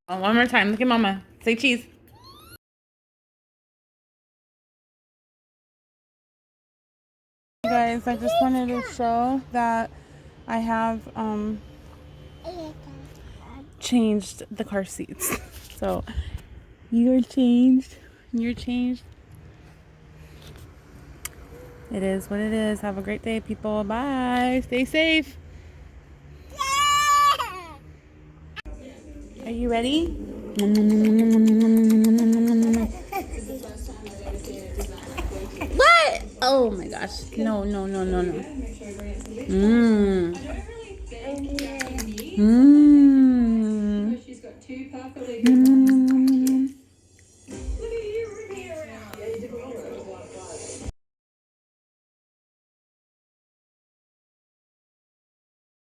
One more time. Look at mama. Say cheese. Hey guys, I just wanted to show that I have changed the car seats. So you're changed. You're changed. It is what it is. Have a great day, people. Bye. Stay safe. Are you ready? What? Oh my gosh. No, no, no, no, no. Mmm. Mmm.